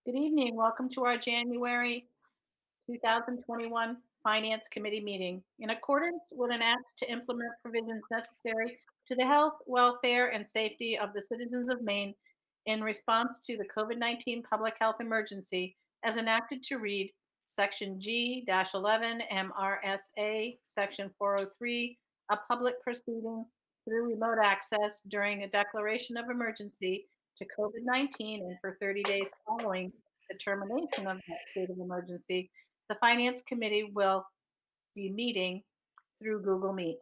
Good evening. Welcome to our January 2021 Finance Committee meeting. In accordance with an act to implement provisions necessary to the health, welfare, and safety of the citizens of Maine in response to the COVID-19 public health emergency, as enacted to read Section G-11 MRSA, Section 403, a public proceeding through remote access during a declaration of emergency to COVID-19 and for 30 days following the termination of that state of emergency, the Finance Committee will be meeting through Google Meet.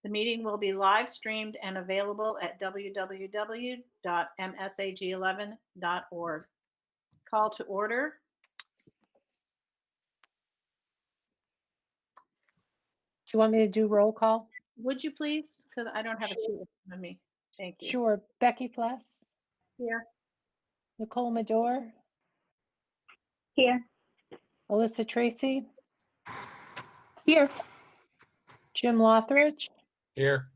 The meeting will be live streamed and available at www.msag11.org. Call to order. Do you want me to do roll call? Would you please? Because I don't have a sheet in front of me. Thank you. Sure. Becky Fless, Here. Nicole Medor, Here. Alyssa Tracy, Here. Jim Lothridge, Here.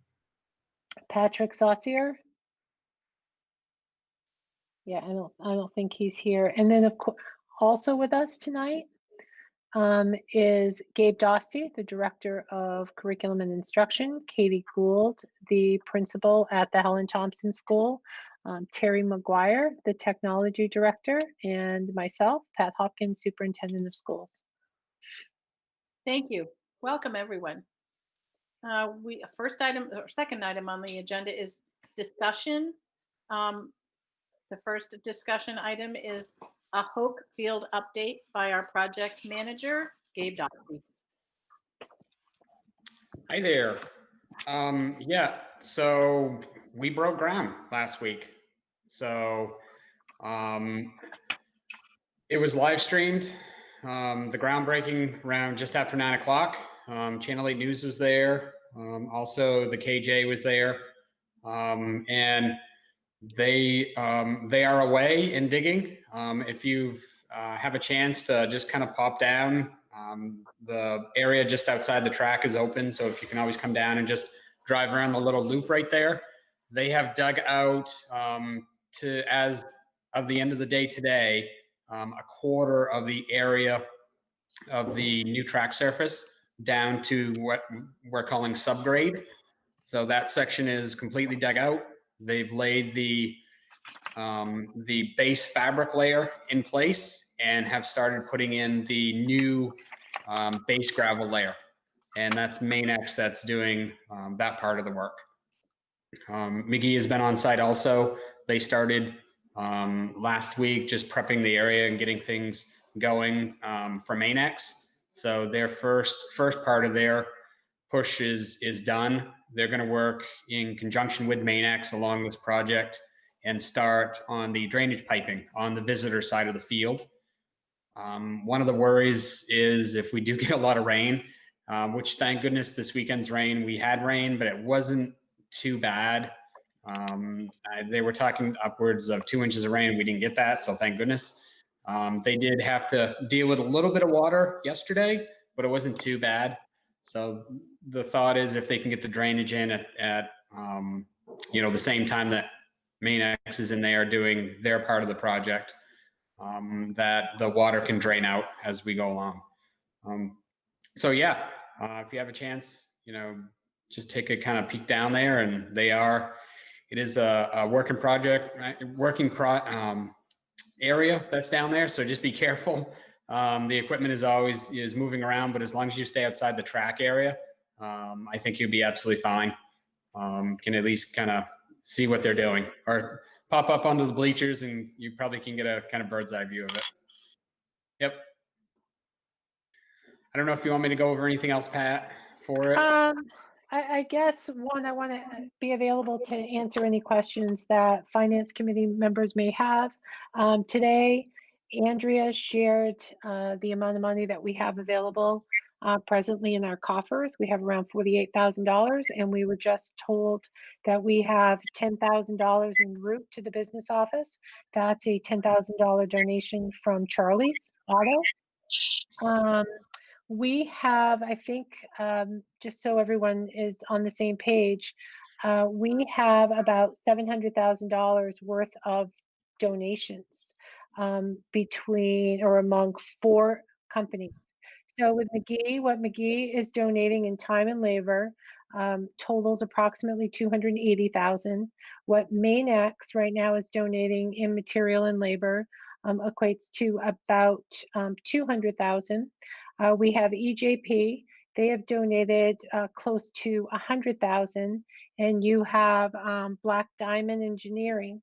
Patrick Saucier. Yeah, I don't think he's here. And then of course, also with us tonight is Gabe Dostie, the Director of Curriculum and Instruction, Katie Gould, the Principal at the Helen Thompson School, Terry McGuire, the Technology Director, and myself, Pat Hopkins, Superintendent of Schools. Thank you. Welcome, everyone. Second item on the agenda is discussion. The first discussion item is a Hoke Field update by our project manager, Gabe Dostie. Hi there. Yeah, so we broke ground last week. So it was live streamed. The groundbreaking around just after 9 o'clock. Channel 8 News was there. Also, the KJ was there. And they are away and digging. If you have a chance to just kind of pop down, the area just outside the track is open. So if you can always come down and just drive around the little loop right there. They have dug out to, as of the end of the day today, a quarter of the area of the new track surface down to what we're calling subgrade. So that section is completely dug out. They've laid the base fabric layer in place and have started putting in the new base gravel layer. And that's MainX that's doing that part of the work. McGee has been on site also. They started last week just prepping the area and getting things going for MainX. So their first part of their push is done. They're going to work in conjunction with MainX along this project and start on the drainage piping on the visitor side of the field. One of the worries is if we do get a lot of rain, which thank goodness this weekend's rain, we had rain, but it wasn't too bad. They were talking upwards of 2 inches of rain. We didn't get that, so thank goodness. They did have to deal with a little bit of water yesterday, but it wasn't too bad. So the thought is if they can get the drainage in at the same time that MainX is in there doing their part of the project, that the water can drain out as we go along. So yeah, if you have a chance, just take a kind of peek down there, and it is a working area that's down there. So just be careful. The equipment is moving around, but as long as you stay outside the track area, I think you'll be absolutely fine. Can at least kind of see what they're doing, or pop up onto the bleachers and you probably can get a kind of bird's eye view of it. Yep. I don't know if you want me to go over anything else, Pat, for it. I guess I want to be available to answer any questions that Finance Committee members may have. Today, Andrea shared the amount of money that we have available presently in our coffers. We have around $48,000, and we were just told that we have $10,000 en route to the business office. That's a $10,000 donation from Charlie's Auto. We have, I think, just so everyone is on the same page, we have about $700,000 worth of donations between or among 4 companies. So with McGee, what McGee is donating in time and labor totals approximately 280,000. What MainX right now is donating in material and labor equates to about 200,000. We have EJP. They have donated close to 100,000, and you have Black Diamond Engineering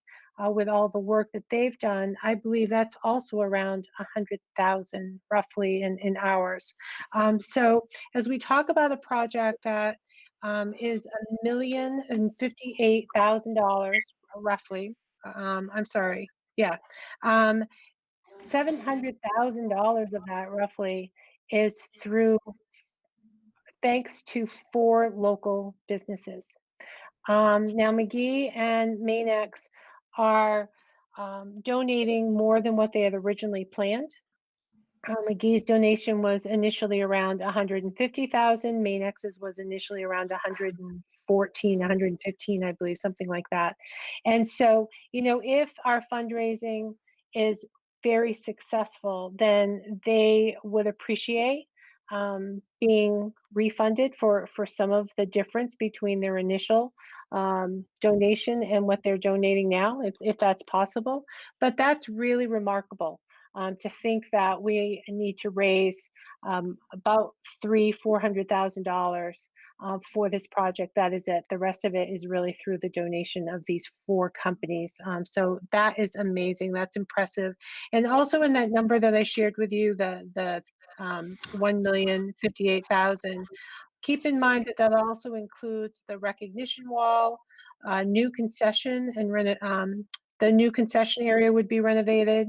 with all the work that they've done. I believe that's also around 100,000 roughly in hours. So as we talk about a project that is $1,058,000 roughly, I'm sorry, yeah, $700,000 of that roughly is through thanks to 4 local businesses. Now McGee and MainX are donating more than what they had originally planned. McGee's donation was initially around 150,000. MainX's was initially around 114, 115, I believe, something like that. And so, you know, if our fundraising is very successful, then they would appreciate being refunded for some of the difference between their initial donation and what they're donating now, if that's possible. But that's really remarkable. To think that we need to raise about $400,000 for this project. That is it. The rest of it is really through the donation of these 4 companies. So that is amazing. That's impressive. And also in that number that I shared with you, the 1,058,000. Keep in mind that that also includes the recognition wall, new concession and the new concession area would be renovated,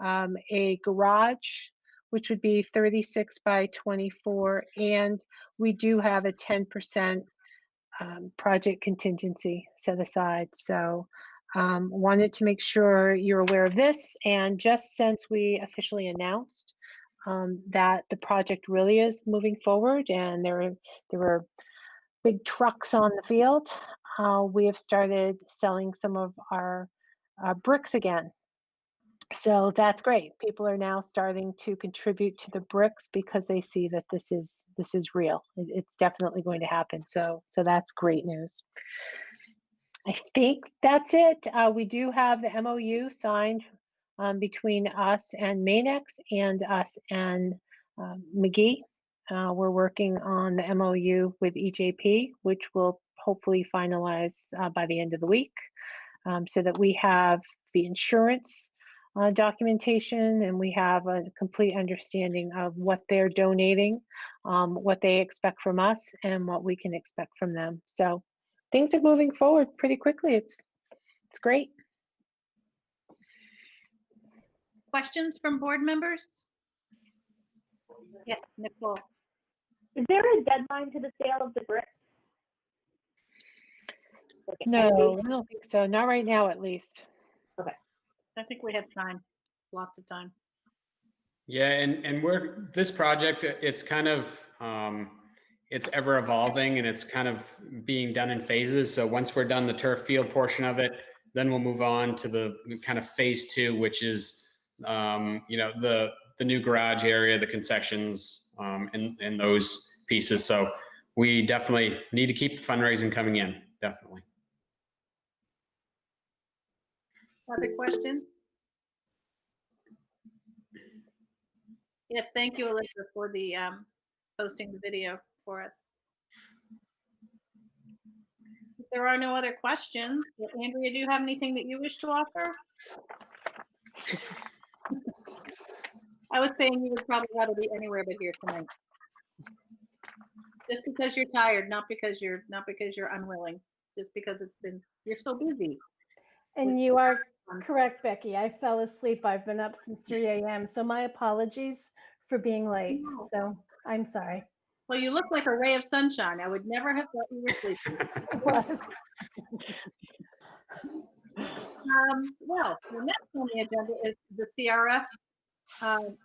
a garage, which would be 36 by 24, and we do have a 10% project contingency set aside. So wanted to make sure you're aware of this, and just since we officially announced that the project really is moving forward and there were big trucks on the field, we have started selling some of our bricks again. So that's great. People are now starting to contribute to the bricks because they see that this is real. It's definitely going to happen. So that's great news. I think that's it. We do have the MOU signed between us and MainX and us and McGee. We're working on the MOU with EJP, which will hopefully finalize by the end of the week, so that we have the insurance documentation and we have a complete understanding of what they're donating, what they expect from us, and what we can expect from them. So things are moving forward pretty quickly. It's great. Questions from board members? Yes, Nicole. Is there a deadline to the sale of the bricks? No, I don't think so. Not right now, at least. I think we have time, lots of time. Yeah, and we're this project, it's kind of it's ever evolving and it's kind of being done in phases. So once we're done the turf field portion of it, then we'll move on to the kind of phase 2, which is you know, the new garage area, the concessions, and those pieces. So we definitely need to keep the fundraising coming in, definitely. Other questions? Yes, thank you, Alyssa, for the posting the video for us. If there are no other questions, Andrea, do you have anything that you wish to offer? I was saying you would probably rather be anywhere but here tonight. Just because you're tired, not because you're unwilling, just because you're so busy. And you are correct, Becky. I fell asleep. I've been up since 3 a.m. So my apologies for being late. No. So I'm sorry. Well, you look like a ray of sunshine. I would never have thought you were sleeping. Well, the next on the agenda is the CRF fund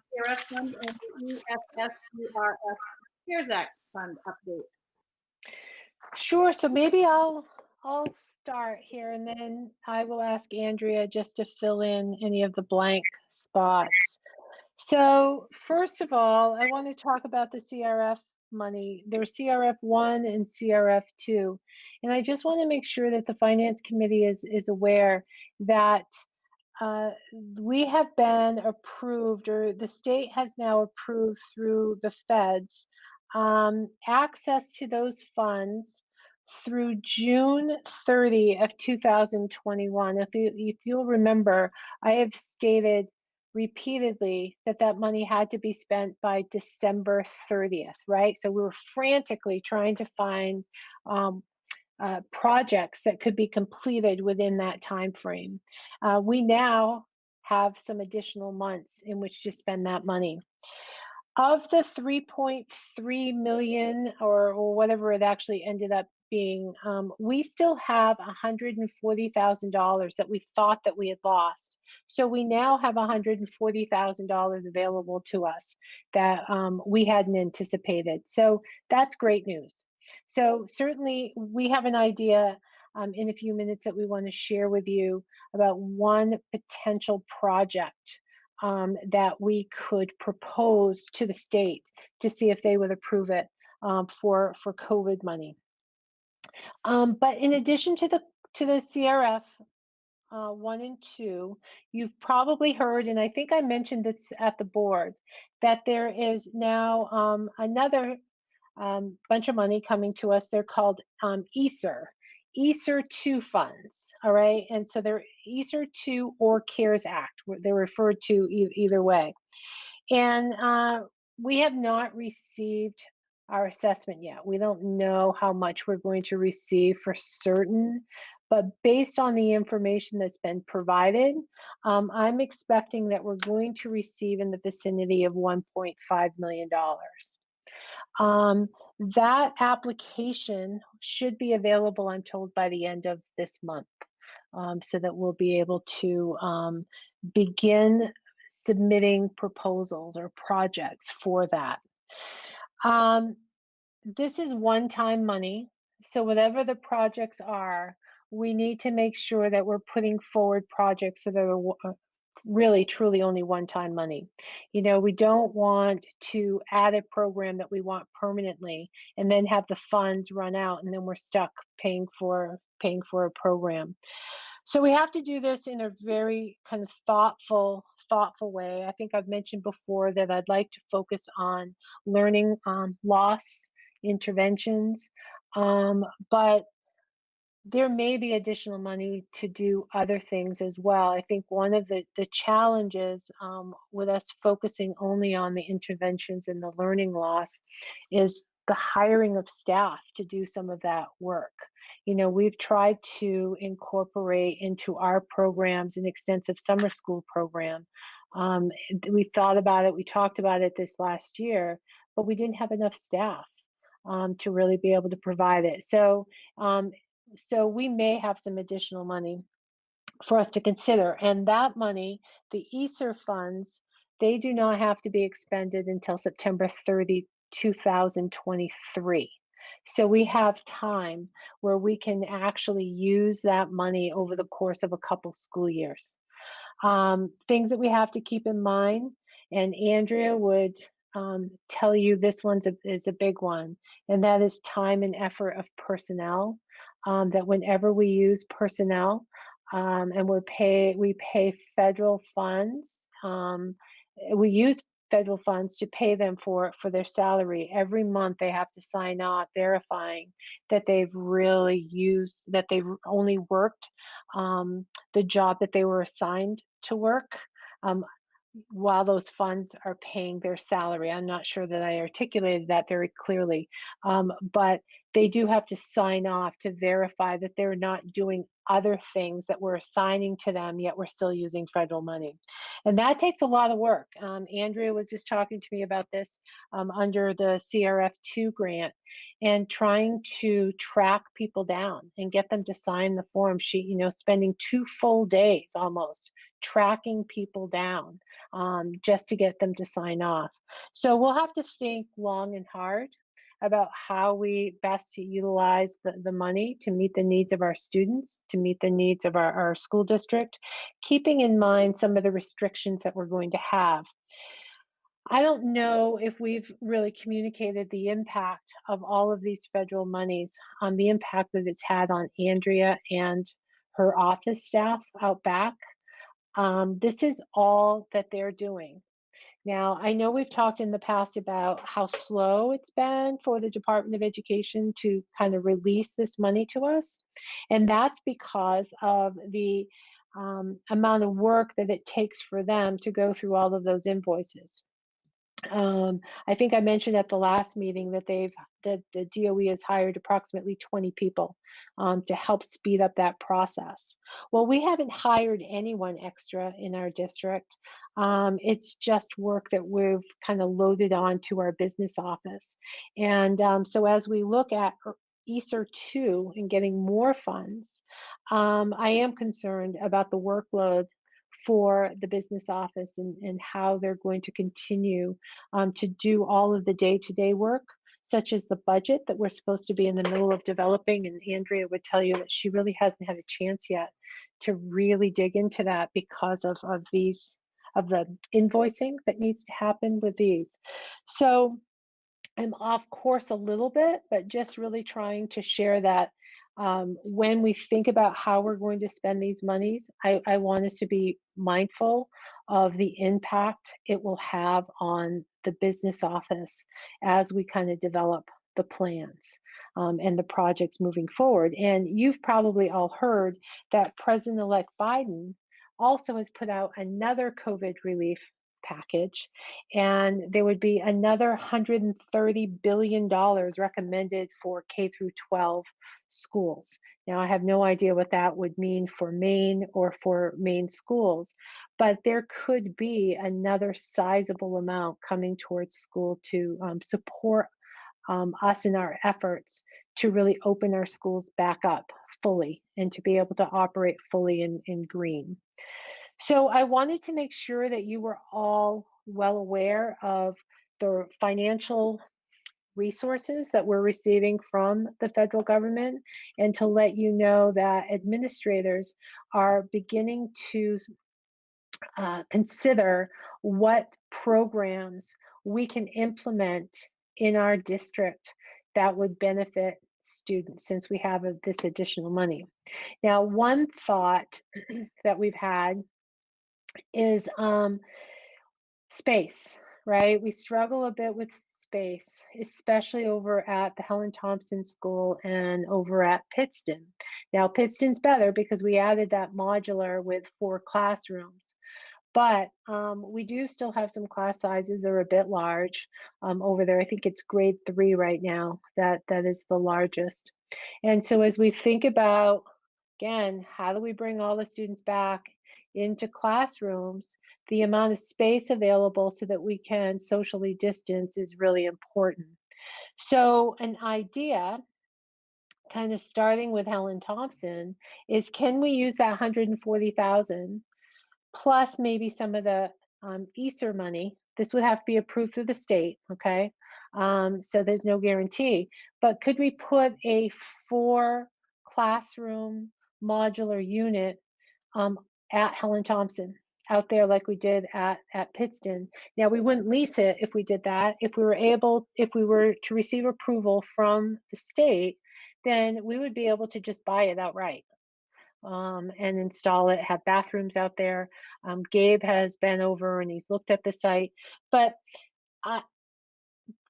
and the ESSERF CARES Act fund update. Sure. So maybe I'll start here, and then I will ask Andrea just to fill in any of the blank spots. So first of all, I want to talk about the CRF money. There's CRF1 and CRF2. And I just want to make sure that the Finance Committee is aware that we have been approved, or the state has now approved through the feds, access to those funds through June 30 of 2021. If you'll remember, I have stated repeatedly that that money had to be spent by December 30th, right? So we were frantically trying to find projects that could be completed within that time frame. We now have some additional months in which to spend that money. Of the 3.3 million or whatever it actually ended up being, we still have $140,000 that we thought that we had lost. So we now have $140,000 available to us that we hadn't anticipated. So that's great news. So certainly we have an idea in a few minutes that we want to share with you about one potential project that we could propose to the state to see if they would approve it for COVID money. But in addition to the CRF 1 and 2, you've probably heard, and I think I mentioned this at the board, that there is now another bunch of money coming to us. They're called ESSER 2 funds, all right? And so they're ESSER 2 or CARES Act. They're referred to either way. And we have not received our assessment yet. We don't know how much we're going to receive for certain, but based on the information that's been provided, I'm expecting that we're going to receive in the vicinity of $1.5 million. That application should be available, I'm told, by the end of this month, so that we'll be able to begin submitting proposals or projects for that. This is one-time money, so whatever the projects are, we need to make sure that we're putting forward projects that are really truly only one-time money. You know, we don't want to add a program that we want permanently and then have the funds run out and then we're stuck paying for a program. So we have to do this in a very kind of thoughtful way. I think I've mentioned before that I'd like to focus on learning loss interventions, but there may be additional money to do other things as well. I think one of the challenges with us focusing only on the interventions and the learning loss is the hiring of staff to do some of that work. You know, we've tried to incorporate into our programs an extensive summer school program. We thought about it, we talked about it this last year, but we didn't have enough staff to really be able to provide it. So we may have some additional money for us to consider. And that money, the ESSER funds, they do not have to be expended until September 30, 2023. So we have time where we can actually use that money over the course of a couple school years. Things that we have to keep in mind, and Andrea would tell you this one is a big one, and that is time and effort of personnel. That whenever we use personnel and we pay federal funds, we use federal funds to pay them for their salary. Every month they have to sign off verifying that they've really used, that they've only worked the job that they were assigned to work while those funds are paying their salary. I'm not sure that I articulated that very clearly, but they do have to sign off to verify that they're not doing other things that we're assigning to them, yet we're still using federal money. And that takes a lot of work. Andrea was just talking to me about this under the CRF2 grant, and trying to track people down and get them to sign the form sheet, you know, spending 2 full days almost tracking people down just to get them to sign off. So we'll have to think long and hard about how we best utilize the money to meet the needs of our students, to meet the needs of our school district, keeping in mind some of the restrictions that we're going to have. I don't know if we've really communicated the impact of all of these federal monies, the impact that it's had on Andrea and her office staff out back. This is all that they're doing. Now, I know we've talked in the past about how slow it's been for the Department of Education to kind of release this money to us. And that's because of the amount of work that it takes for them to go through all of those invoices. I think I mentioned at the last meeting that the DOE has hired approximately 20 people to help speed up that process. Well, we haven't hired anyone extra in our district. It's just work that we've kind of loaded on to our business office. And so as we look at ESER 2 and getting more funds, I am concerned about the workload for the business office and how they're going to continue to do all of the day-to-day work, such as the budget that we're supposed to be in the middle of developing. And Andrea would tell you that she really hasn't had a chance yet to really dig into that because of the invoicing that needs to happen with these. So I'm off course a little bit, but just really trying to share that when we think about how we're going to spend these monies, I want us to be mindful of the impact it will have on the business office as we kind of develop the plans and the projects moving forward. And you've probably all heard that President-elect Biden also has put out another COVID relief package, and there would be another $130 billion recommended for K through 12 schools. Now, I have no idea what that would mean for Maine or for Maine schools, but there could be another sizable amount coming towards school to support us in our efforts to really open our schools back up fully and to be able to operate fully in green. So I wanted to make sure that you were all well aware of the financial resources that we're receiving from the federal government, and to let you know that administrators are beginning to consider what programs we can implement in our district that would benefit students since we have this additional money. Now, one thought that we've had is space, right? We struggle a bit with space, especially over at the Helen Thompson School and over at Pittston. Now, Pittston's better because we added that modular with 4 classrooms. But we do still have some class sizes that are a bit large over there. I think it's grade 3 right now that is the largest. And so as we think about, again, how do we bring all the students back into classrooms, the amount of space available so that we can socially distance is really important. So an idea, kind of starting with Helen Thompson, is can we use that 140,000 plus maybe some of the ESER money? This would have to be approved through the state, okay? So there's no guarantee. But could we put a 4 classroom modular unit at Helen Thompson out there like we did at Pittston? Now, we wouldn't lease it if we did that. If we were to receive approval from the state, then we would be able to just buy it outright and install it, have bathrooms out there. Gabe has been over and he's looked at the site, but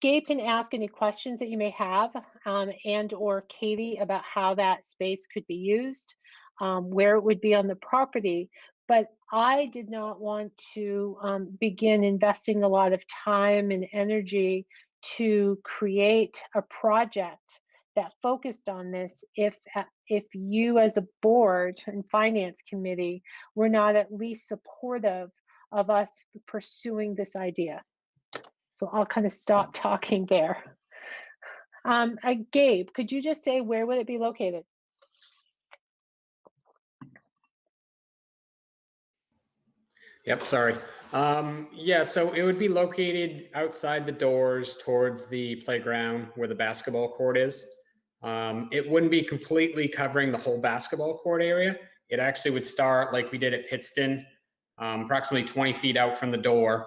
Gabe can ask any questions that you may have and or Katie about how that space could be used, where it would be on the property. But I did not want to begin investing a lot of time and energy to create a project that focused on this if you as a board and finance committee were not at least supportive of us pursuing this idea. So I'll kind of stop talking there. Gabe, could you just say where would it be located? Yep, sorry. Yeah, so it would be located outside the doors towards the playground where the basketball court is. It wouldn't be completely covering the whole basketball court area. It actually would start like we did at Pittston, approximately 20 feet out from the door,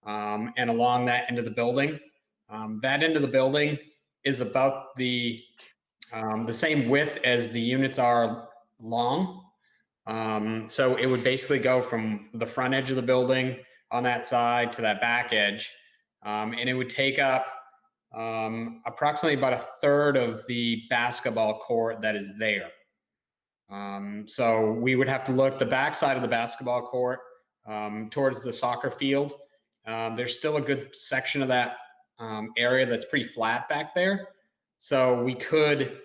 and along that end of the building. That end of the building is about the same width as the units are long. So it would basically go from the front edge of the building on that side to that back edge. And it would take up approximately about a third of the basketball court that is there. So we would have to look the back side of the basketball court towards the soccer field. There's still a good section of that area that's pretty flat back there. So we could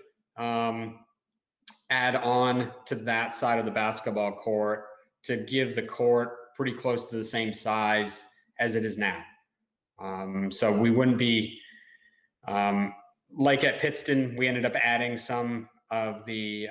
add on to that side of the basketball court to give the court pretty close to the same size as it is now. So we wouldn't be, like at Pittston, we ended up adding some of the,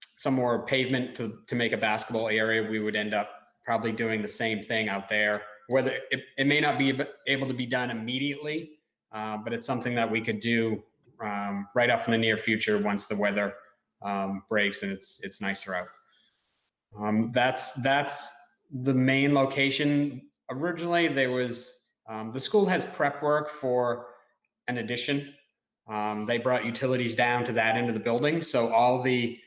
some more pavement to make a basketball area. We would end up probably doing the same thing out there. Whether it may not be able to be done immediately, but it's something that we could do right off in the near future once the weather breaks and it's nicer out. That's the main location. Originally, there was the school has prep work for an addition. They brought utilities down to that end of the building, so all the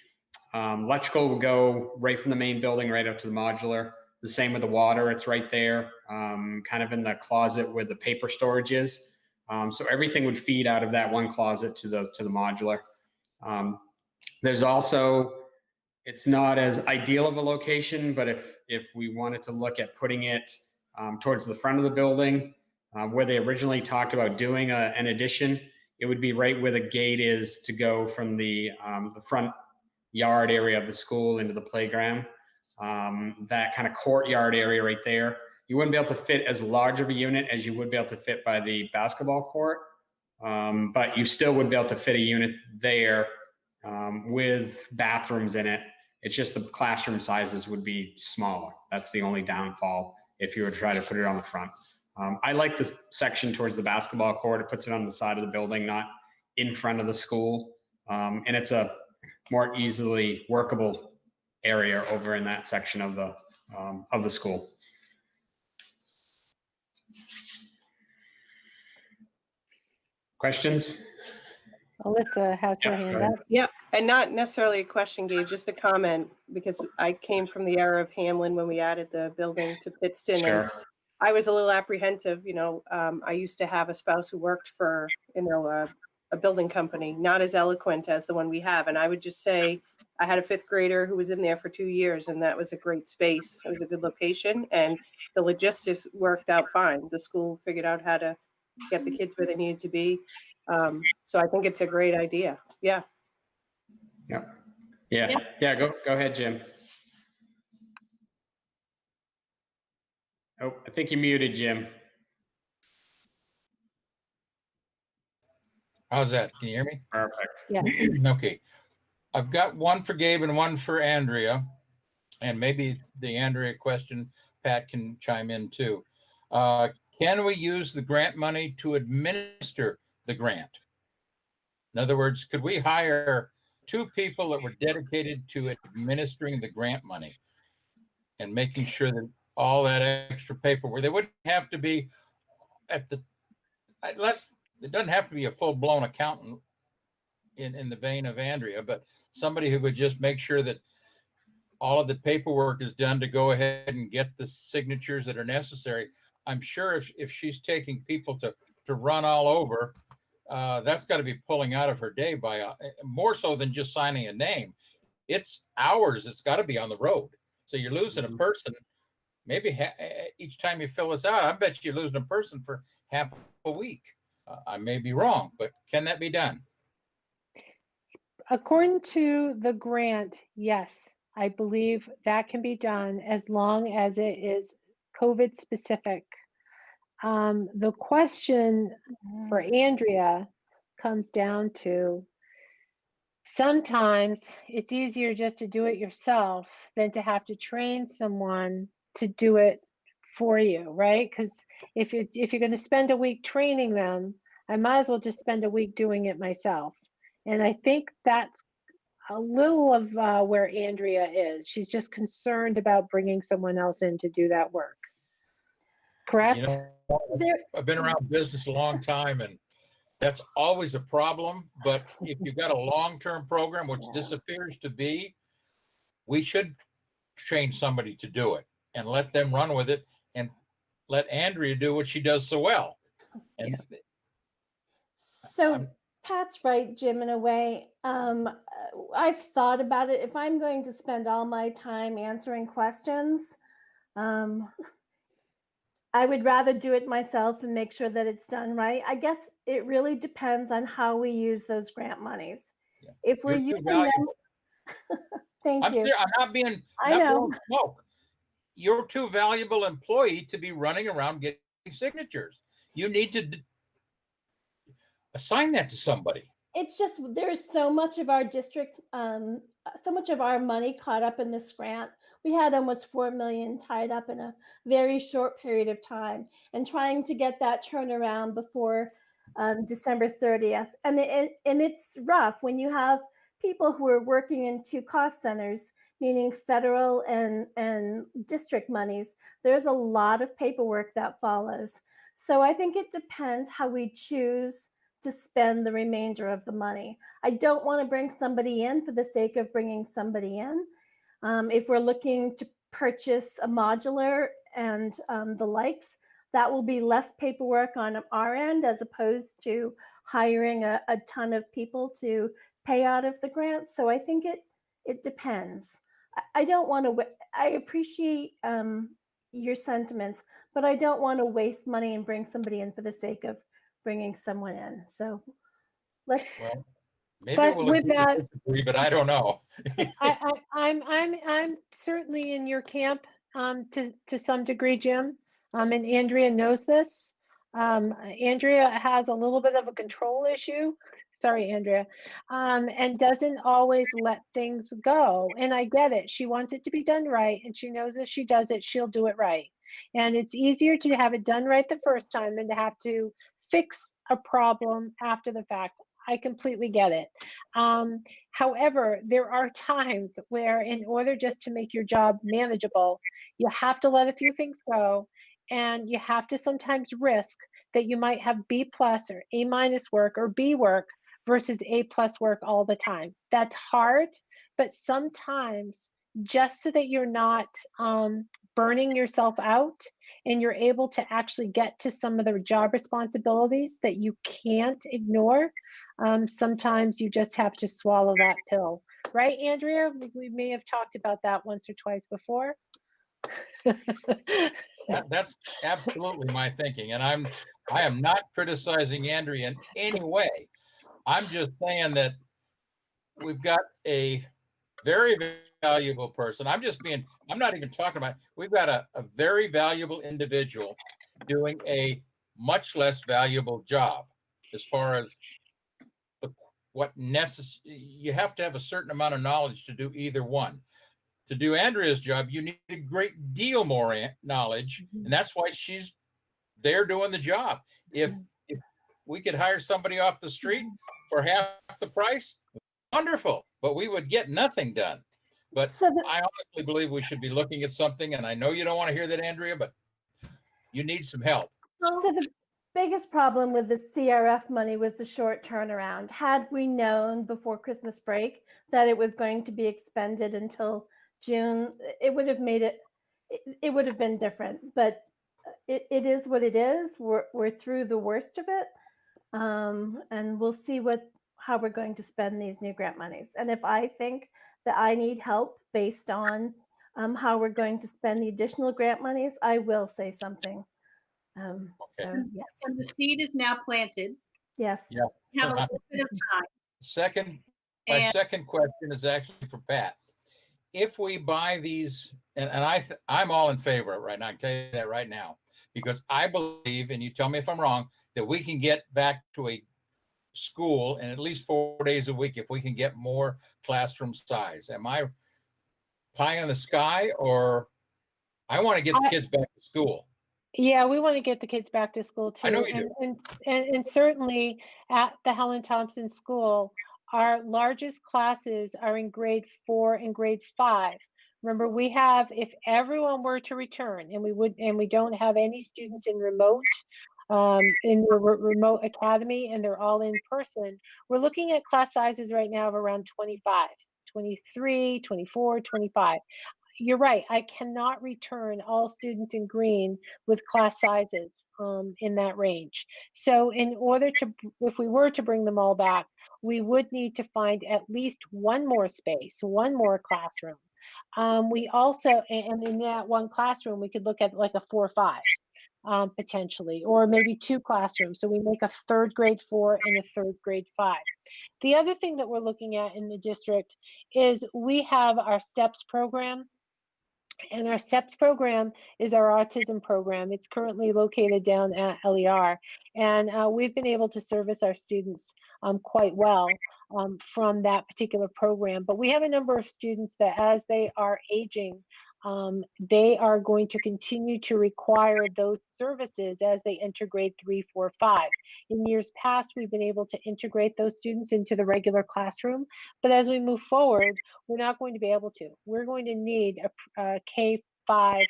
electrical will go right from the main building right up to the modular. The same with the water; it's right there, kind of in the closet where the paper storage is. So everything would feed out of that one closet to the modular. There's also, it's not as ideal of a location, but if we wanted to look at putting it towards the front of the building, where they originally talked about doing an addition, it would be right where the gate is to go from the front yard area of the school into the playground. That kind of courtyard area right there. You wouldn't be able to fit as large of a unit as you would be able to fit by the basketball court, but you still would be able to fit a unit there with bathrooms in it. It's just the classroom sizes would be smaller. That's the only downfall if you were to try to put it on the front. I like this section towards the basketball court. It puts it on the side of the building, not in front of the school. And it's a more easily workable area over in that section of the school. Questions? Alyssa has her hand up. Yep, and not necessarily a question, Gabe, just a comment, because I came from the era of Hamlin when we added the building to Pittston. And Sure. I was a little apprehensive, I used to have a spouse who worked for, a building company, not as eloquent as the one we have. And I would just say, I had a fifth grader who was in there for 2 years, and that was a great space. It was a good location, and the logistics worked out fine. The school figured out how to get the kids where they needed to be. So I think it's a great idea. Yeah. Yeah. Go ahead, Jim. Oh, I think you muted, Jim. How's that? Can you hear me? Perfect. Yeah. Okay. I've got one for Gabe and one for Andrea, and maybe the Andrea question, Pat can chime in too. Can we use the grant money to administer the grant? In other words, could we hire 2 people that were dedicated to administering the grant money and making sure that all that extra paperwork, they wouldn't have to be unless it doesn't have to be a full-blown accountant in the vein of Andrea, but somebody who would just make sure that all of the paperwork is done to go ahead and get the signatures that are necessary. I'm sure if she's taking people to run all over, that's got to be pulling out of her day by more so than just signing a name. It's hours. It's got to be on the road. So you're losing a person. Maybe each time you fill this out, I bet you're losing a person for half a week. I may be wrong, but can that be done? According to the grant, yes, I believe that can be done as long as it is COVID specific. The question for Andrea comes down to, sometimes it's easier just to do it yourself than to have to train someone to do it for you, right? Because if you're going to spend a week training them, I might as well just spend a week doing it myself. And I think that's a little of where Andrea is. She's just concerned about bringing someone else in to do that work. Correct? You know, There, I've been around business a long time, and that's always a problem. But if you got a long-term program, which this appears to be, we should train somebody to do it and let them run with it and let Andrea do what she does so well. And so Pat's right, Jim, in a way. I've thought about it. If I'm going to spend all my time answering questions, I would rather do it myself and make sure that it's done right. I guess it really depends on how we use those grant monies. Yeah. If we're You're too using them, valuable. thank I'm you. serious. I'm not being I not know. blowing smoke. You're too valuable employee to be running around getting signatures. You need to assign that to somebody. It's just there's so much of our district, so much of our money caught up in this grant. We had almost 4 million tied up in a very short period of time, and trying to get that turnaround before December 30th. And it's rough when you have people who are working in two cost centers, meaning federal and district monies. There's a lot of paperwork that follows. So I think it depends how we choose to spend the remainder of the money. I don't want to bring somebody in for the sake of bringing somebody in. If we're looking to purchase a modular and the likes, that will be less paperwork on our end as opposed to hiring a ton of people to pay out of the grant. So I think it depends. I don't want to, I appreciate your sentiments, but I don't want to waste money and bring somebody in for the sake of bringing someone in. So let's. Well, maybe But we'll with that, disagree, but I don't know. I'm certainly in your camp to some degree, Jim. And Andrea knows this. Andrea has a little bit of a control issue. Sorry, Andrea, and doesn't always let things go. And I get it. She wants it to be done right, and she knows if she does it, she'll do it right. And it's easier to have it done right the first time than to have to fix a problem after the fact. I completely get it. However, there are times where in order just to make your job manageable, you have to let a few things go, and you have to sometimes risk that you might have B plus or A minus work or B work versus A plus work all the time. That's hard, but sometimes just so that you're not burning yourself out and you're able to actually get to some of the job responsibilities that you can't ignore, sometimes you just have to swallow that pill. Right, Andrea? We may have talked about that once or twice before. That's absolutely my thinking. And I am not criticizing Andrea in any way. I'm just saying that we've got a very valuable person. I'm not even talking about, we've got a very valuable individual doing a much less valuable job as far as you have to have a certain amount of knowledge to do either one. To do Andrea's job, you need a great deal more knowledge, and that's why she's there doing the job. If we could hire somebody off the street for half the price, wonderful, but we would get nothing done. But I honestly believe we should be looking at something, and I know you don't want to hear that, Andrea, but you need some help. So the biggest problem with the CRF money was the short turnaround. Had we known before Christmas break that it was going to be expended until June, it would have made it would have been different, but it is what it is. We're through the worst of it. And we'll see how we're going to spend these new grant monies. And if I think that I need help based on how we're going to spend the additional grant monies, I will say something. Okay. So yes. And the seed is now planted. Yes. Yeah. We have a little bit of time. My And- second question is actually for Pat. If we buy these, and I'm all in favor of it right now, I can tell you that right now, because I believe, and you tell me if I'm wrong, that we can get back to a school and at least 4 days a week if we can get more classroom size. Am I pie in the sky, or I want to get the kids back to school. Yeah, we want to get the kids back to school too. I know you do. And certainly at the Helen Thompson School, our largest classes are in grade 4 and grade 5. Remember, we have, if everyone were to return and we don't have any students in the remote academy and they're all in person, we're looking at class sizes right now of around 25, 23, 24, 25. You're right. I cannot return all students in green with class sizes in that range. So in order to, if we were to bring them all back, we would need to find at least one more space, one more classroom. We also, and in that one classroom, we could look at like a 4 or 5 potentially, or maybe 2 classrooms. So we make a 3rd grade 4 and a 3rd grade 5. The other thing that we're looking at in the district is we have our STEPS program. And our STEPS program is our autism program. It's currently located down at LER. And we've been able to service our students quite well from that particular program. But we have a number of students that as they are aging, they are going to continue to require those services as they enter grade 3, 4, 5. In years past, we've been able to integrate those students into the regular classroom. But as we move forward, we're not going to be able to. We're going to need a K-5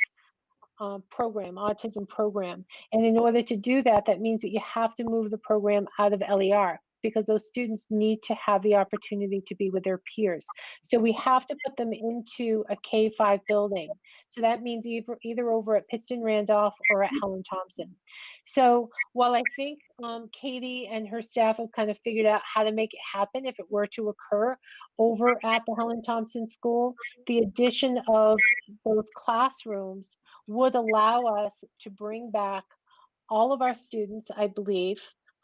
program, autism program. And in order to do that, that means that you have to move the program out of LER because those students need to have the opportunity to be with their peers. So we have to put them into a K-5 building. So that means either over at Pittston Randolph or at Helen Thompson. So while I think Katie and her staff have kind of figured out how to make it happen if it were to occur over at the Helen Thompson School, the addition of those classrooms would allow us to bring back all of our students, I believe,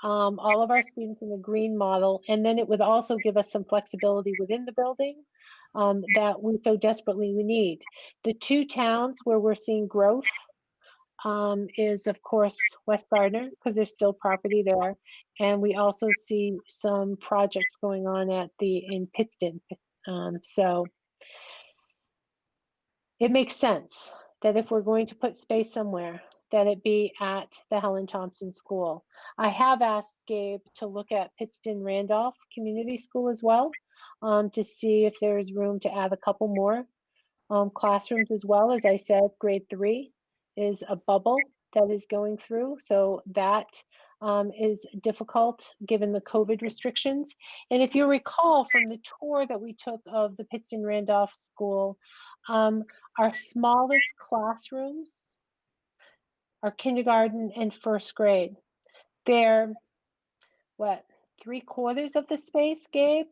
all of our students in the green model, and then it would also give us some flexibility within the building that we so desperately need. The 2 towns where we're seeing growth is of course West Gardner, because there's still property there, and we also see some projects going on in Pittston. So it makes sense that if we're going to put space somewhere, that it be at the Helen Thompson School. I have asked Gabe to look at Pittston Randolph Community School as well to see if there's room to add a couple more classrooms as well. As I said, grade 3 is a bubble that is going through. So that is difficult given the COVID restrictions. And if you recall from the tour that we took of the Pittston Randolph School, our smallest classrooms are kindergarten and 1st grade. They're what, 3/4 of the space, Gabe?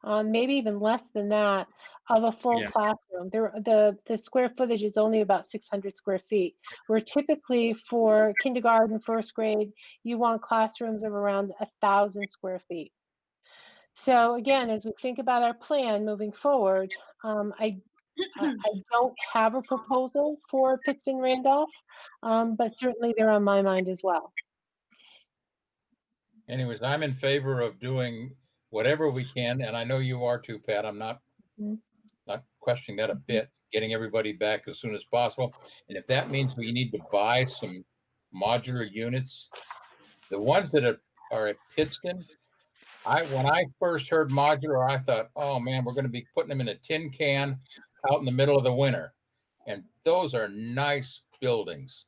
Maybe even less than that of a full Yeah. classroom. The square footage is only about 600 square feet. Where typically for kindergarten, 1st grade, you want classrooms of around 1,000 square feet. So again, as we think about our plan moving forward, I don't have a proposal for Pittston Randolph, but certainly they're on my mind as well. Anyways, I'm in favor of doing whatever we can, and I know you are too, Pat. I'm not questioning that a bit, getting everybody back as soon as possible. And if that means we need to buy some modular units, the ones that are at Pittston, when I first heard modular, I thought, oh man, we're going to be putting them in a tin can out in the middle of the winter. And those are nice buildings.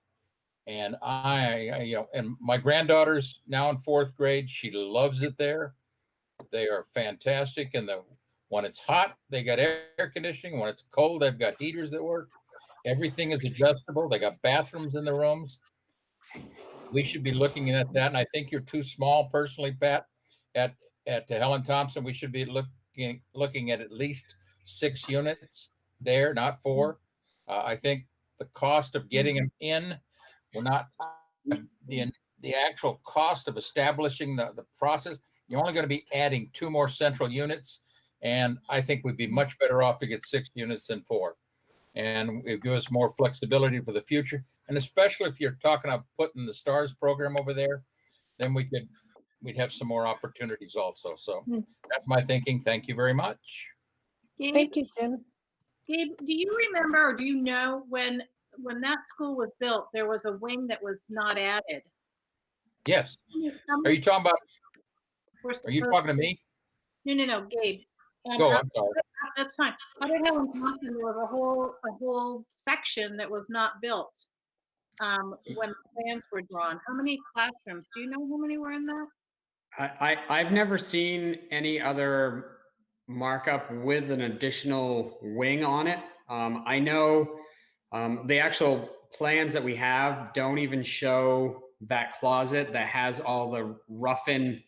And and my granddaughter's now in 4th grade. She loves it there. They are fantastic. And when it's hot, they got air conditioning. When it's cold, they've got heaters that work. Everything is adjustable. They got bathrooms in the rooms. We should be looking at that. And I think you're too small personally, Pat, at Helen Thompson. We should be looking at least 6 units there, not 4. I think the cost of getting them in, we're not the actual cost of establishing the process. You're only going to be adding 2 more central units. And I think we'd be much better off to get 6 units than 4. And it gives us more flexibility for the future. And especially if you're talking about putting the STARS program over there, then we'd have some more opportunities also. So that's my thinking. Thank you very much. Gabe, Thank you, Jim. Gabe, do you remember or do you know when when that school was built, there was a wing that was not added. Yes. How Are many you talking about, were are you talking to me? No, Gabe. Go, How- I'm sorry. That's fine. How did Helen Thompson, there was a whole section that was not built when the plans were drawn. How many classrooms? Do you know how many were in that? I've never seen any other markup with an additional wing on it. I know the actual plans that we have don't even show that closet that has all the rough-in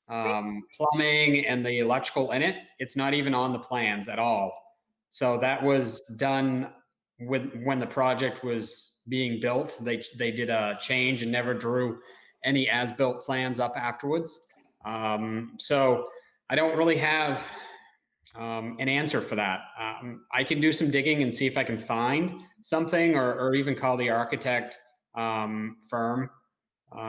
plumbing and the electrical in it. It's not even on the plans at all. So that was done when the project was being built. They did a change and never drew any as-built plans up afterwards. So I don't really have an answer for that. I can do some digging and see if I can find something, or even call the architect firm,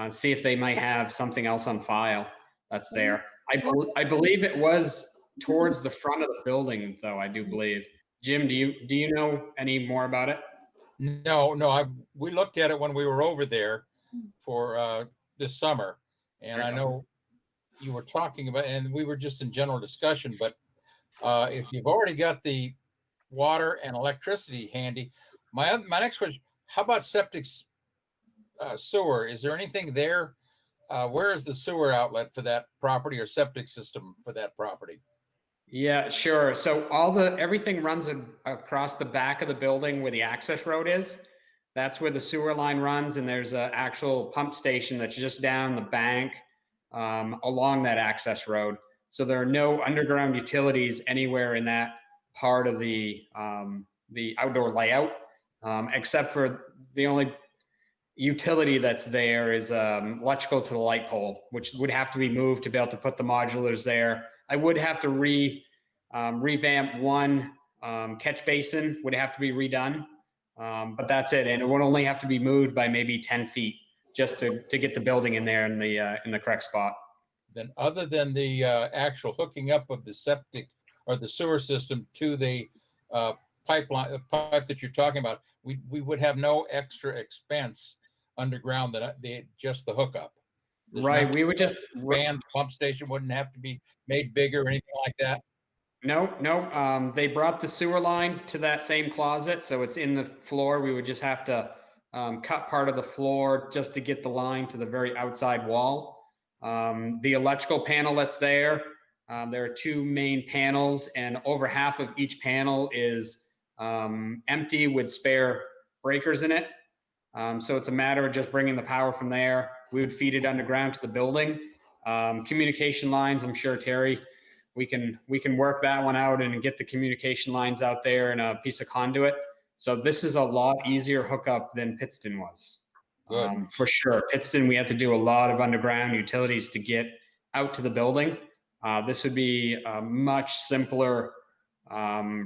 see if they might have something else on file that's there. I believe it was towards the front of the building, though. I do believe. Jim, do you know any more about it? No, we looked at it when we were over there for this summer. And I know you were talking about, and we were just in general discussion, but if you've already got the water and electricity handy, my next question, how about septic sewer? Is there anything there? Where is the sewer outlet for that property, or septic system for that property? Yeah, sure. So everything runs across the back of the building where the access road is. That's where the sewer line runs, and there's an actual pump station that's just down the bank along that access road. So there are no underground utilities anywhere in that part of the outdoor layout, except for the only utility that's there is electrical to the light pole, which would have to be moved to be able to put the modulars there. I would have to revamp one catch basin, would have to be redone, but that's it. And it would only have to be moved by maybe 10 feet just to get the building in there in the correct spot. Then, other than the actual hooking up of the septic or the sewer system to the pipe that you're talking about, we would have no extra expense underground just the hookup. Right. We would just expand the pump station, wouldn't have to be made bigger or anything like that. No. They brought the sewer line to that same closet, so it's in the floor. We would just have to cut part of the floor just to get the line to the very outside wall. The electrical panel that's there are two main panels, and over half of each panel is empty with spare breakers in it. So it's a matter of just bringing the power from there. We would feed it underground to the building. Communication lines, I'm sure, Terry, we can work that one out and get the communication lines out there in a piece of conduit. So this is a lot easier hookup than Pittston was. Good. For sure. Pittston, we had to do a lot of underground utilities to get out to the building. This would be a much simpler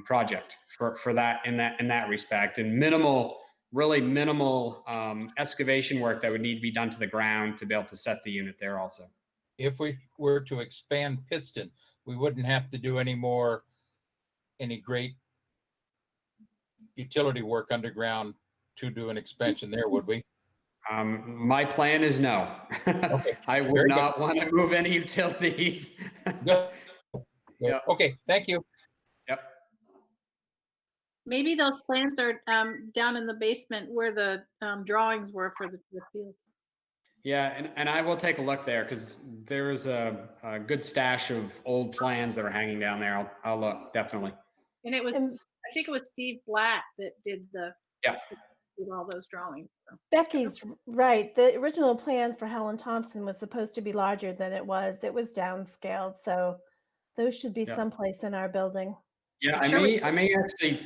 project for that in that respect, and really minimal excavation work that would need to be done to the ground to be able to set the unit there also. If we were to expand Pittston, we wouldn't have to do any great utility work underground to do an expansion there, would we? My plan is no. Okay. I would not want to move any utilities. Good. Yep. Okay, thank you. Yep. Maybe those plans are down in the basement where the drawings were for the field. Yeah, and I will take a look there, because there is a good stash of old plans that are hanging down there. I'll look, definitely. And it was, I think it was Steve Blatt that did all those drawings. So. Becky's right. The original plan for Helen Thompson was supposed to be larger than it was. It was downscaled, so those should be someplace in our building. Yeah, I may actually.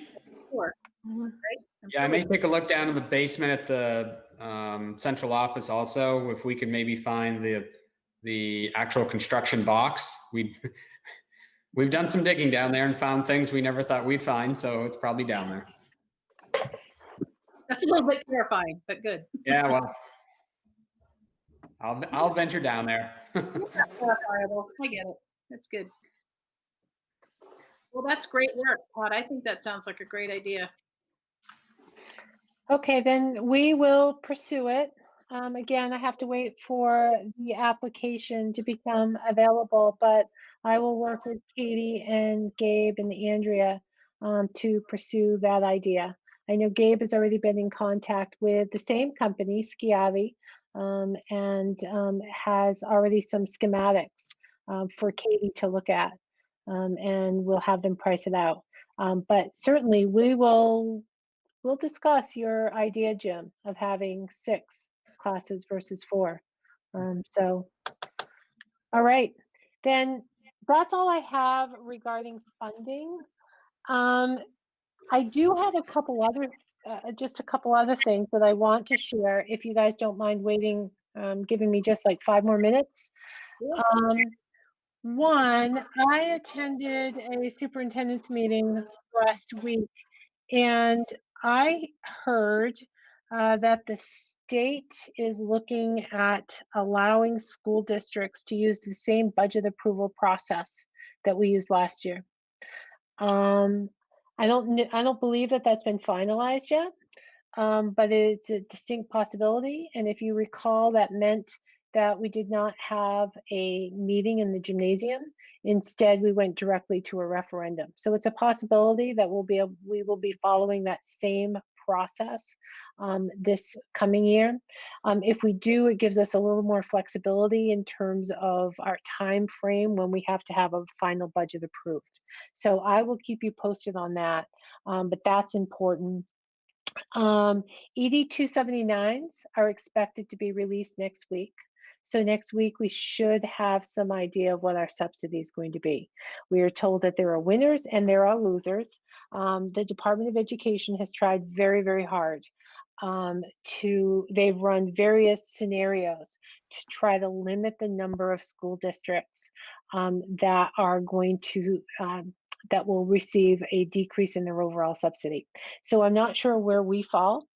Sure. Mhm. Yeah, I may take a look down in the basement at the central office also, if we could maybe find the actual construction box. We've done some digging down there and found things we never thought we'd find, so it's probably down there. That's a little bit terrifying, but good. Yeah, well, I'll venture down there. Verifiable. I get it. That's good. Well, that's great work, Todd. I think that sounds like a great idea. Okay, then we will pursue it. Again, I have to wait for the application to become available, but I will work with Katie and Gabe and Andrea to pursue that idea. I know Gabe has already been in contact with the same company, Schiavi, and has already some schematics for Katie to look at, and we'll have them price it out. But certainly we'll discuss your idea, Jim, of having 6 classes versus 4. So, all right, then that's all I have regarding funding. I do have a couple other, just a couple other things that I want to share. If you guys don't mind waiting, giving me just like 5 more minutes. One, I attended a superintendent's meeting last week, and I heard that the state is looking at allowing school districts to use the same budget approval process that we used last year. I don't believe that that's been finalized yet, but it's a distinct possibility. And if you recall, that meant that we did not have a meeting in the gymnasium. Instead, we went directly to a referendum. So it's a possibility that we will be following that same process this coming year. If we do, it gives us a little more flexibility in terms of our time frame when we have to have a final budget approved. So I will keep you posted on that, but that's important. ED 279s are expected to be released next week. So next week we should have some idea of what our subsidy is going to be. We are told that there are winners and there are losers. The Department of Education has tried very, very hard they've run various scenarios to try to limit the number of school districts that are going to that will receive a decrease in their overall subsidy. So I'm not sure where we fall.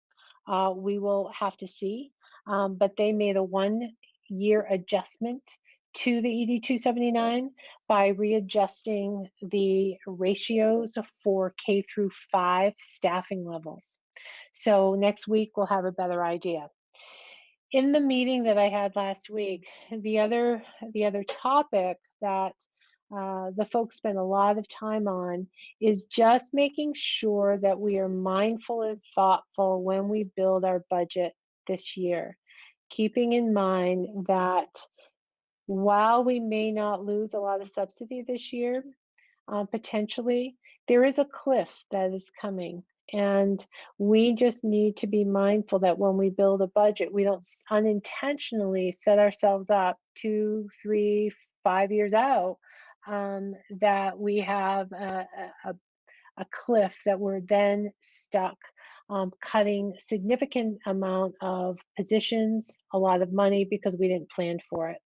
We will have to see, but they made a 1-year adjustment to the ED 279 by readjusting the ratios for K through 5 staffing levels. So next week we'll have a better idea. In the meeting that I had last week, the other topic that the folks spend a lot of time on is just making sure that we are mindful and thoughtful when we build our budget this year, keeping in mind that while we may not lose a lot of subsidy this year, potentially, there is a cliff that is coming. And we just need to be mindful that when we build a budget, we don't unintentionally set ourselves up 2, 3, 5 years out, that we have a cliff that we're then stuck cutting significant amount of positions, a lot of money because we didn't plan for it.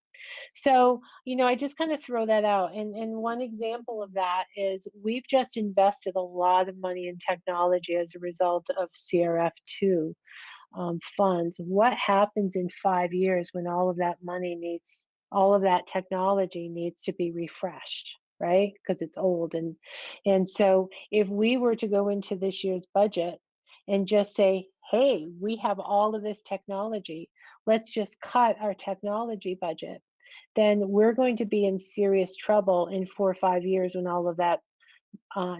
So, I just kind of throw that out. And one example of that is we've just invested a lot of money in technology as a result of CRF2 funds. What happens in 5 years when all of that technology needs to be refreshed, right? Because it's old. And so if we were to go into this year's budget and just say, hey, we have all of this technology, let's just cut our technology budget, then we're going to be in serious trouble in 4 or 5 years when all of that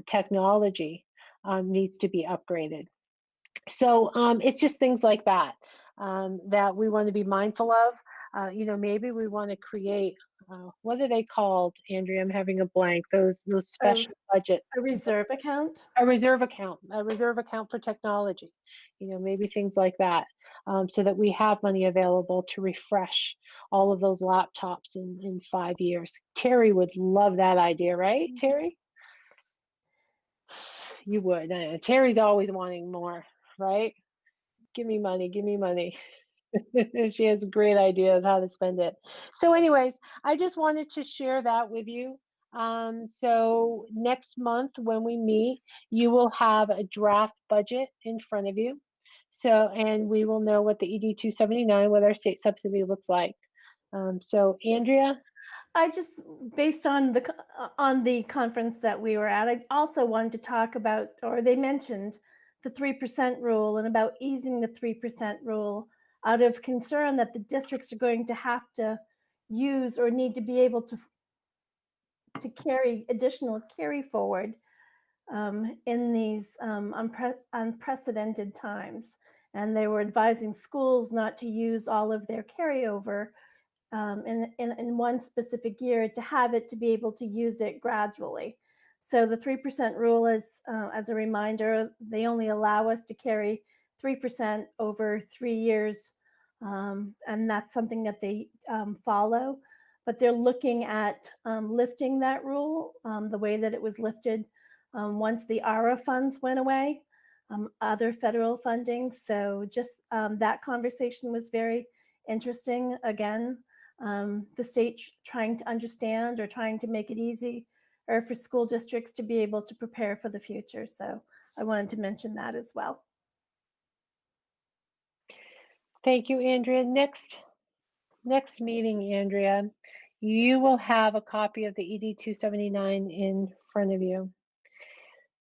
technology needs to be upgraded. So it's just things like that that we want to be mindful of. Maybe we want to create, what are they called, Andrea? I'm having a blank. Those special budgets. A reserve account? A reserve account for technology, maybe things like that, so that we have money available to refresh all of those laptops in 5 years. Terry would love that idea, right, Terry? You would. Terry's always wanting more, right? Give me money, give me money. She has great ideas how to spend it. So anyways, I just wanted to share that with you. So next month when we meet, you will have a draft budget in front of you. So, and we will know what the ED 279, what our state subsidy looks like. So Andrea? I just, based on the conference that we were at, I also wanted to talk about, or they mentioned the 3% rule and about easing the 3% rule out of concern that the districts are going to have to use or need to be able to carry additional carry forward in these unprecedented times. And they were advising schools not to use all of their carryover in one specific year, to have it to be able to use it gradually. So the 3% rule is, as a reminder, they only allow us to carry 3% over 3 years. And that's something that they follow. But they're looking at lifting that rule the way that it was lifted once the ARA funds went away, other federal funding. So just that conversation was very interesting. Again, the state trying to understand or trying to make it easy or for school districts to be able to prepare for the future. So I wanted to mention that as well. Thank you, Andrea. Next meeting, Andrea, you will have a copy of the ED 279 in front of you.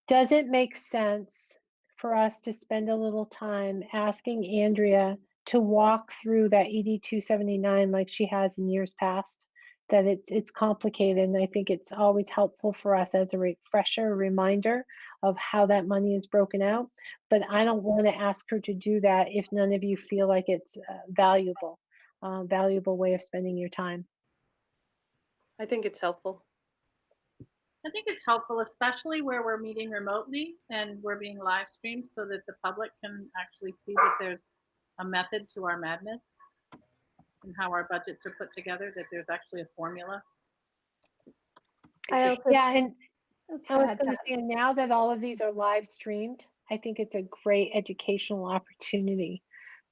Does it make sense for us to spend a little time asking Andrea to walk through that ED 279 like she has in years past? That it's complicated, and I think it's always helpful for us as a refresher, reminder of how that money is broken out. But I don't want to ask her to do that if none of you feel like it's valuable way of spending your time. I think it's helpful. I think it's helpful, especially where we're meeting remotely and we're being live streamed so that the public can actually see that there's a method to our madness and how our budgets are put together, that there's actually a formula. I also, Yeah, and oops, I go was ahead, going to Pat. say, now that all of these are live streamed, I think it's a great educational opportunity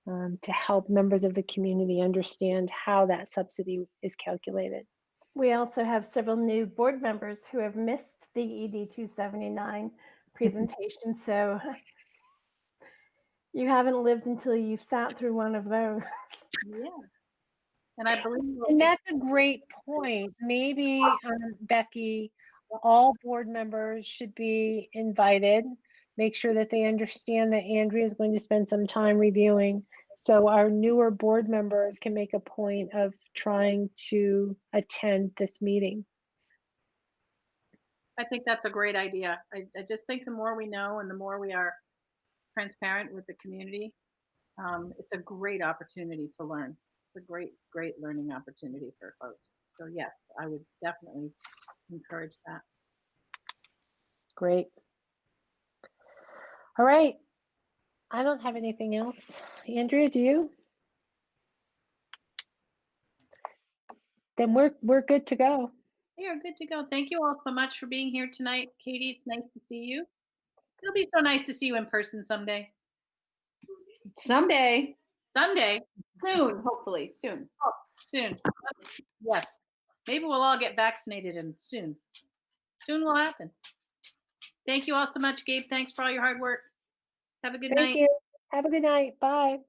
to help members of the community understand how that subsidy is calculated. We also have several new board members who have missed the ED 279 presentation. So you haven't lived until you've sat through one of those. Yeah. And I believe And that's a great point. Maybe, Becky, all board members should be invited. Make sure that they understand that Andrea is going to spend some time reviewing. So our newer board members can make a point of trying to attend this meeting. I think that's a great idea. I just think the more we know and the more we are transparent with the community, it's a great opportunity to learn. It's a great learning opportunity for folks. So yes, I would definitely encourage that. Great. All right. I don't have anything else. Andrea, do you? Then we're good to go. You're good to go. Thank you all so much for being here tonight. Katie, it's nice to see you. It'll be so nice to see you in person someday. Someday, Someday. soon, hopefully, soon. Oh, soon. Yes. Maybe we'll all get vaccinated and soon. Soon will happen. Thank you all so much, Gabe. Thanks for all your hard work. Have a good Thank night. you. Have a good night. Bye.